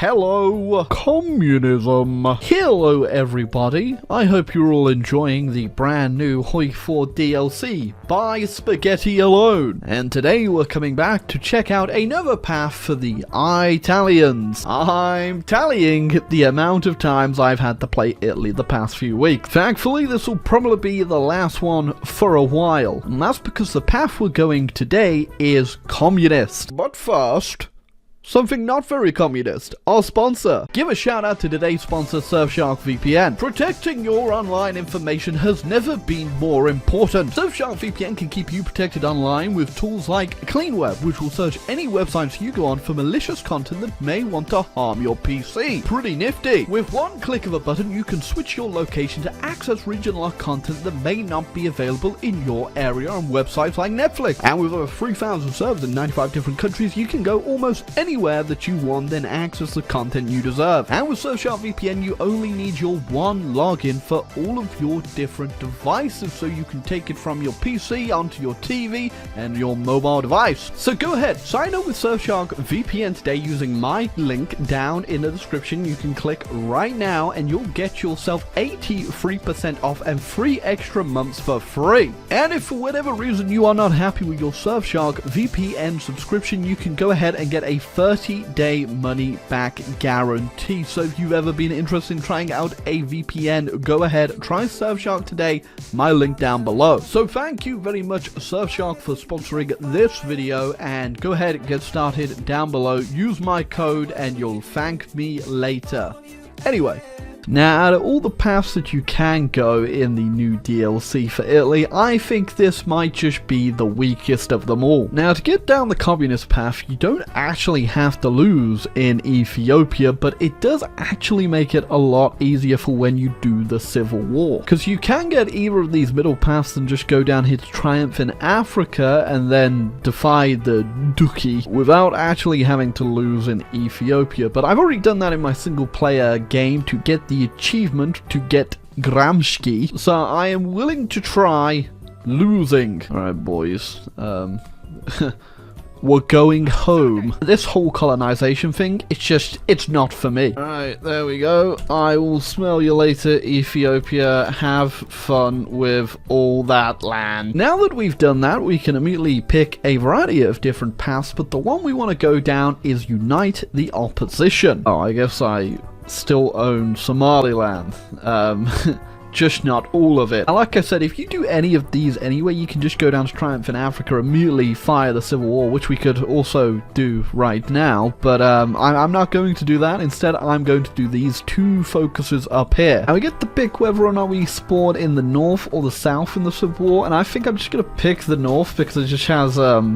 Hello, communism. Hello, everybody. I hope you're all enjoying the brand new Hoi 4 DLC by Spaghetti Alone. And today we're coming back to check out another path for the Italians. I'm tallying the amount of times I've had to play Italy the past few weeks. Thankfully, this will probably be the last one for a while. And that's because the path we're going today is communist. But first, something not very communist, our sponsor. Give a shout out to today's sponsor, Surfshark VPN. Protecting your online information has never been more important. Surfshark VPN can keep you protected online with tools like CleanWeb, which will search any websites you go on for malicious content that may want to harm your PC. Pretty nifty. With one click of a button, you can switch your location to access regional content that may not be available in your area on websites like Netflix. And with over 3,000 servers in 95 different countries, you can go almost anywhere that you want, then access the content you deserve. And with Surfshark VPN, you only need your one login for all of your different devices, so you can take it from your PC onto your TV and your mobile device. So go ahead, sign up with Surfshark VPN today using my link down in the description. You can click right now and you'll get yourself 83% off and 3 extra months for free. And if for whatever reason you are not happy with your Surfshark VPN subscription, you can go ahead and get a 30-day money back guarantee. So if you've ever been interested in trying out a VPN, go ahead, try Surfshark today, my link down below. So thank you very much, Surfshark, for sponsoring this video, and go ahead and get started down below. Use my code and you'll thank me later. Anyway, now, out of all the paths that you can go in the new DLC for Italy, I think this might just be the weakest of them all. Now, to get down the communist path, you don't actually have to lose in Ethiopia, but it does actually make it a lot easier for when you do the civil war. Because you can get either of these middle paths and just go down here to triumph in Africa and then defy the Duki without actually having to lose in Ethiopia. But I've already done that in my single player game to get the achievement to get Gramsci, so I am willing to try losing. Alright, boys, we're going home. This whole colonization thing, it's not for me. Alright, there we go. I will smell you later, Ethiopia. Have fun with all that land. Now that we've done that, we can immediately pick a variety of different paths, but the one we want to go down is unite the opposition. Oh, I guess I still own Somaliland, just not all of it. And like I said, if you do any of these anyway, you can just go down to Triumph in Africa, immediately fire the civil war, which we could also do right now, but I'm not going to do that. Instead, I'm going to do these two focuses up here. And we get to pick whether or not we spawn in the north or the south in the civil war, and I think I'm just going to pick the north because it just has well,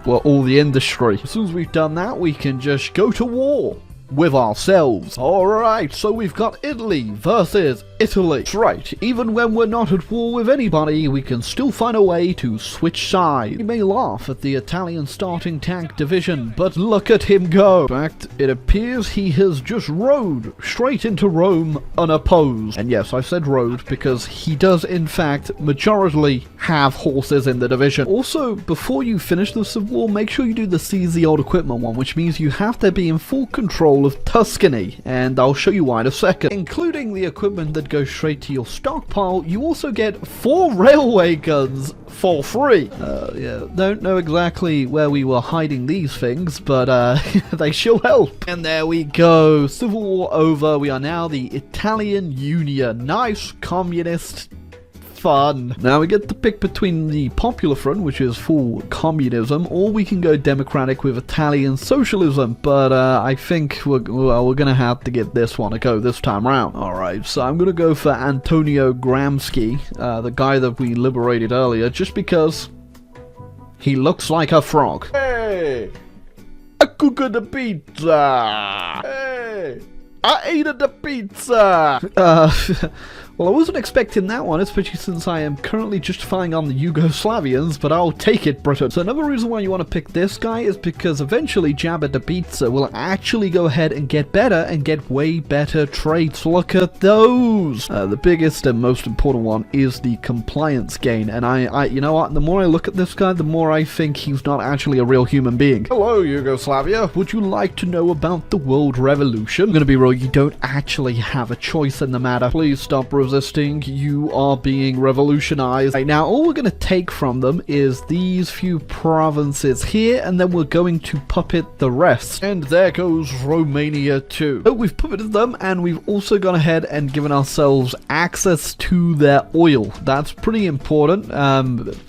all the industry. As soon as we've done that, we can just go to war with ourselves. Alright, so we've got Italy versus Italy. That's right, even when we're not at war with anybody, we can still find a way to switch sides. You may laugh at the Italian starting tank division, but look at him go. In fact, it appears he has just rode straight into Rome unopposed. And yes, I said rode because he does in fact majorly have horses in the division. Also, before you finish the civil war, make sure you do the seize the old equipment one, which means you have to be in full control of Tuscany, and I'll show you why in a second. Including the equipment that goes straight to your stockpile, you also get 4 railway guns for free. Yeah, don't know exactly where we were hiding these things, but they sure help. And there we go, civil war over. We are now the Italian Union. Nice communist fun. Now we get to pick between the Popular Front, which is full communism, or we can go democratic with Italian socialism, but I think we're gonna have to give this one a go this time round. Alright, so I'm gonna go for Antonio Gramsci, the guy that we liberated earlier, just because he looks like a frog. Hey! I cooked the pizza! Hey! I ate the pizza! Well, I wasn't expecting that one, especially since I am currently justifying on the Yugoslavians, but I'll take it, Britain. So another reason why you want to pick this guy is because eventually Jabba the Pizza will actually go ahead and get better and get way better traits. Look at those! The biggest and most important one is the compliance gain, and I you know what, the more I look at this guy, the more I think he's not actually a real human being. Hello, Yugoslavia. Would you like to know about the World Revolution? I'm gonna be real, you don't actually have a choice in the matter. Please stop resisting. You are being revolutionized. Right, now, all we're gonna take from them is these few provinces here, and then we're going to puppet the rest. And there goes Romania too. So we've puppeted them, and we've also gone ahead and given ourselves access to their oil. That's pretty important,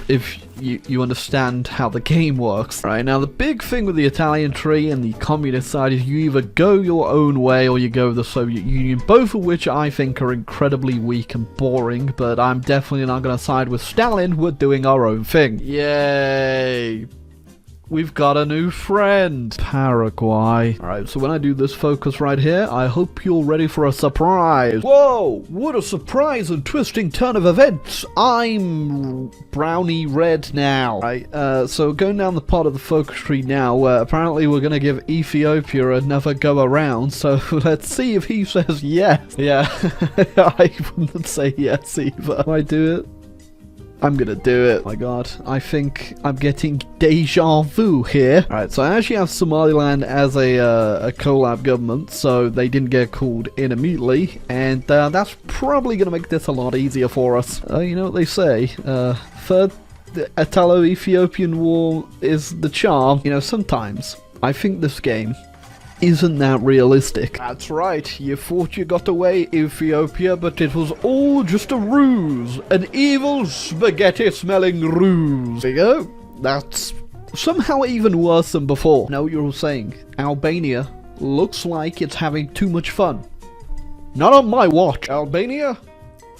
if you understand how the game works. Right, now the big thing with the Italian tree and the communist side is you either go your own way or you go the Soviet Union, both of which I think are incredibly weak and boring, but I'm definitely not going to side with Stalin. We're doing our own thing. Yay! We've got a new friend, Paraguay. Alright, so when I do this focus right here, I hope you're ready for a surprise. Whoa, what a surprise and twisting turn of events. I'm brownie red now. Right, so going down the part of the focus tree now, apparently we're going to give Ethiopia another go around, so let's see if he says yes. Yeah, I wouldn't say yes either. Do I do it? I'm gonna do it. Oh my god, I think I'm getting deja vu here. Alright, so I actually have Somaliland as a collab government, so they didn't get called in immediately, and that's probably gonna make this a lot easier for us. You know what they say, third Italo-Ethiopian war is the charm. You know, sometimes I think this game isn't that realistic. That's right, you thought you got away, Ethiopia, but it was all just a ruse. An evil, spaghetti-smelling ruse. There you go. That's somehow even worse than before. Now what you're all saying, Albania looks like it's having too much fun. Not on my watch. Albania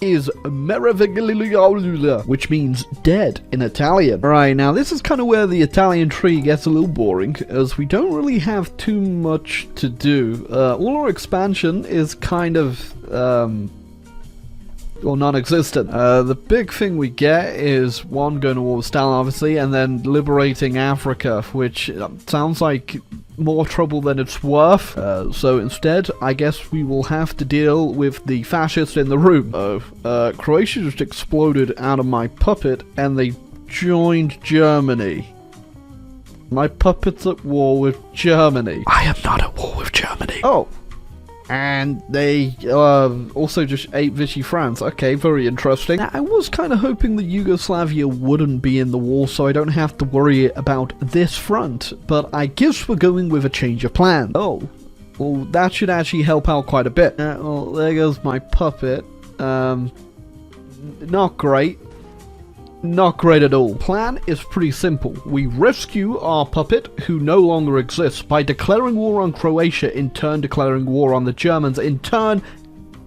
is Meraviglia, which means dead in Italian. Right, now this is kind of where the Italian tree gets a little boring, as we don't really have too much to do. All our expansion is kind of, well, non-existent. The big thing we get is one going to war with Stalin, obviously, and then liberating Africa, which sounds like more trouble than it's worth. So instead, I guess we will have to deal with the fascists in the room. Croatia just exploded out of my puppet, and they joined Germany. My puppet's at war with Germany. I am not at war with Germany. Oh. And they also just ate Vichy France. Okay, very interesting. Now, I was kind of hoping that Yugoslavia wouldn't be in the war, so I don't have to worry about this front. But I guess we're going with a change of plan. Oh, well, that should actually help out quite a bit. Well, there goes my puppet. Not great. Not great at all. Plan is pretty simple. We rescue our puppet, who no longer exists, by declaring war on Croatia, in turn declaring war on the Germans, in turn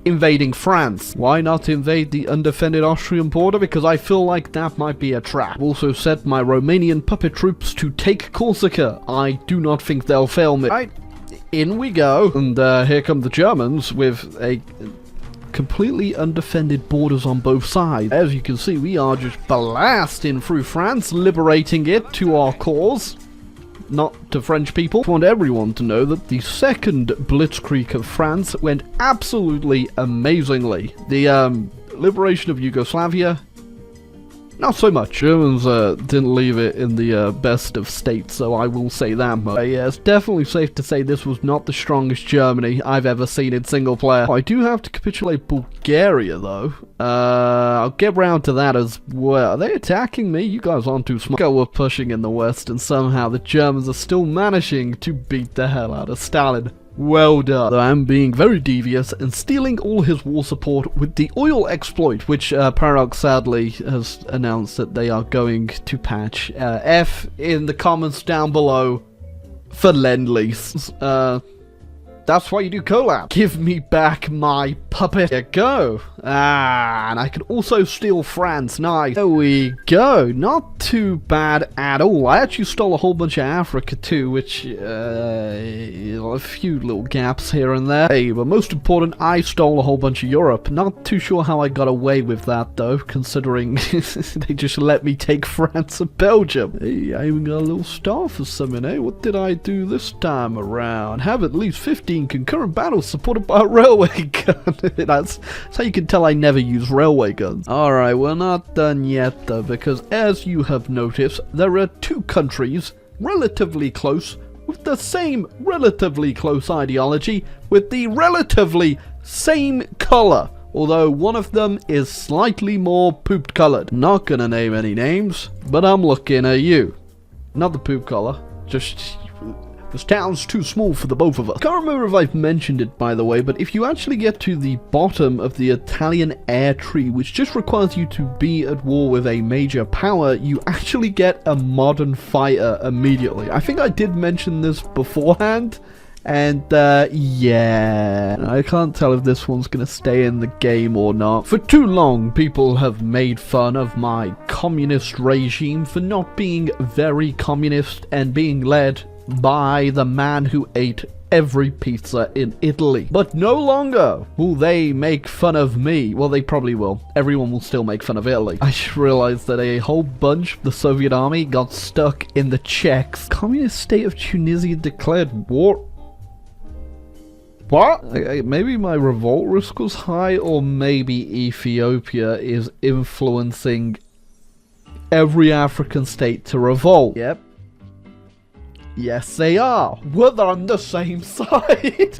invading France. Why not invade the undefended Austrian border? Because I feel like that might be a trap. I've also set my Romanian puppet troops to take Corsica. I do not think they'll fail me. Right, in we go. And here come the Germans with a completely undefended borders on both sides. As you can see, we are just blasting through France, liberating it to our cause, not to French people. I want everyone to know that the second blitzkrieg of France went absolutely amazingly. The liberation of Yugoslavia, not so much. Germans didn't leave it in the best of states, so I will say that much. Yeah, it's definitely safe to say this was not the strongest Germany I've ever seen in single player. I do have to capitulate Bulgaria, though. I'll get round to that as well. Are they attacking me? You guys aren't too smart. We're pushing in the west, and somehow the Germans are still managing to beat the hell out of Stalin. Well done. Though I'm being very devious and stealing all his war support with the oil exploit, which Paradox sadly has announced that they are going to patch. F in the comments down below for Lend-Lease. That's why you do collab. Give me back my puppet. There you go. Ah, and I can also steal France. Nice. There we go. Not too bad at all. I actually stole a whole bunch of Africa too, which, a few little gaps here and there. Hey, but most important, I stole a whole bunch of Europe. Not too sure how I got away with that though, considering they just let me take France and Belgium. Hey, I even got a little star for something, eh? What did I do this time around? Have at least 15 concurrent battles supported by a railway gun. That's how you can tell I never use railway guns. Alright, we're not done yet though, because as you have noticed, there are two countries relatively close with the same relatively close ideology with the relatively same color. Although one of them is slightly more pooped colored. Not gonna name any names, but I'm looking at you. Not the poop color, just this town's too small for the both of us. Can't remember if I've mentioned it, by the way, but if you actually get to the bottom of the Italian air tree, which just requires you to be at war with a major power, you actually get a modern fighter immediately. I think I did mention this beforehand, and yeah, I can't tell if this one's gonna stay in the game or not. For too long, people have made fun of my communist regime for not being very communist and being led by the man who ate every pizza in Italy. But no longer will they make fun of me. Well, they probably will. Everyone will still make fun of Italy. I just realized that a whole bunch of the Soviet army got stuck in the Czechs. Communist state of Tunisia declared war. What? Maybe my revolt risk was high, or maybe Ethiopia is influencing every African state to revolt. Yep. Yes, they are. We're on the same side.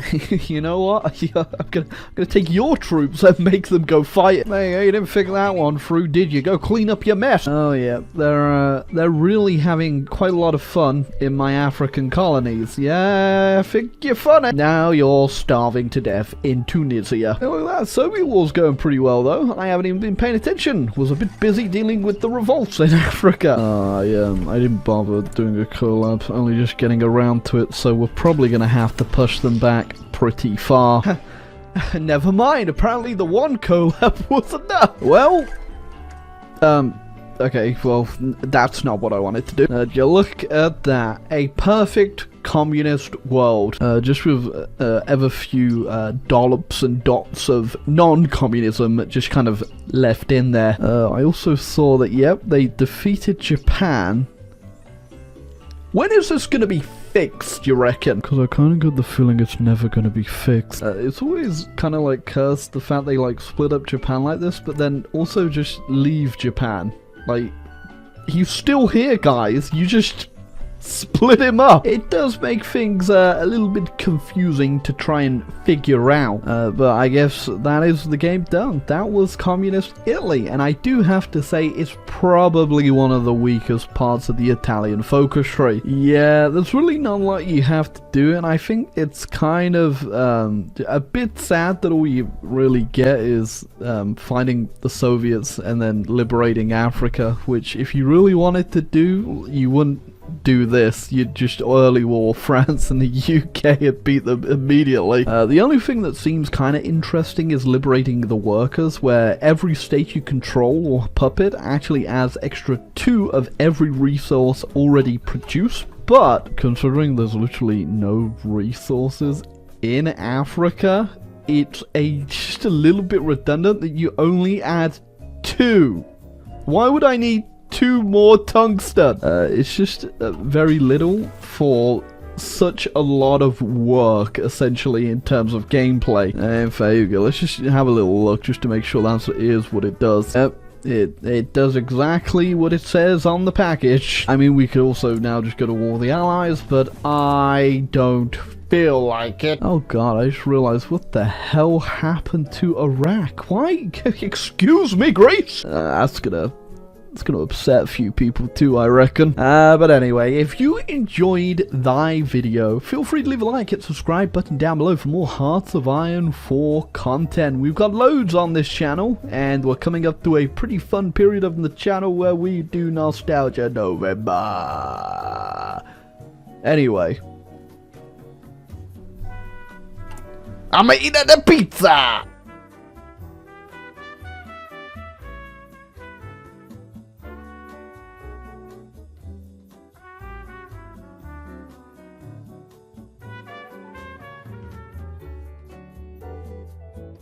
You know what? I'm gonna take your troops and make them go fight. Hey, you didn't figure that one through, did you? Go clean up your mess. Oh yeah, they're really having quite a lot of fun in my African colonies. Yeah, I think you're funny. Now you're starving to death in Tunisia. Oh, look at that. Soviet war's going pretty well though. I haven't even been paying attention. Was a bit busy dealing with the revolts in Africa. I didn't bother doing a collab. Only just getting around to it, so we're probably gonna have to push them back pretty far. Never mind, apparently the one collab was enough. Well, okay, well, that's not what I wanted to do. You look at that, a perfect communist world, just with ever few dollops and dots of non-communism just kind of left in there. I also saw that, yep, they defeated Japan. When is this gonna be fixed, you reckon? Because I kind of got the feeling it's never gonna be fixed. It's always kind of like cursed, the fact they like split up Japan like this, but then also just leave Japan. Like, he's still here, guys. You just split him up. It does make things a little bit confusing to try and figure out, but I guess that is the game done. That was communist Italy, and I do have to say it's probably one of the weakest parts of the Italian focus tree. Yeah, there's really not a lot you have to do, and I think it's kind of a bit sad that all you really get is finding the Soviets and then liberating Africa, which if you really wanted to do, you wouldn't do this. You'd just early war France and the UK and beat them immediately. The only thing that seems kind of interesting is liberating the workers, where every state you control or puppet actually adds extra 2 of every resource already produced. But considering there's literally no resources in Africa, it's just a little bit redundant that you only add 2. Why would I need 2 more tungsten? It's just very little for such a lot of work, essentially, in terms of gameplay. And there you go. Let's just have a little look just to make sure that is what it does. Yep. It does exactly what it says on the package. I mean, we could also now just go to war with the Allies, but I don't feel like it. Oh god, I just realized what the hell happened to Iraq. Why? Excuse me, Greece? It's gonna upset a few people too, I reckon. But anyway, if you enjoyed thy video, feel free to leave a like, hit the subscribe button down below for more Hearts of Iron 4 content. We've got loads on this channel, and we're coming up to a pretty fun period of the channel where we do Nostalgia November. Anyway. I'm eating the pizza.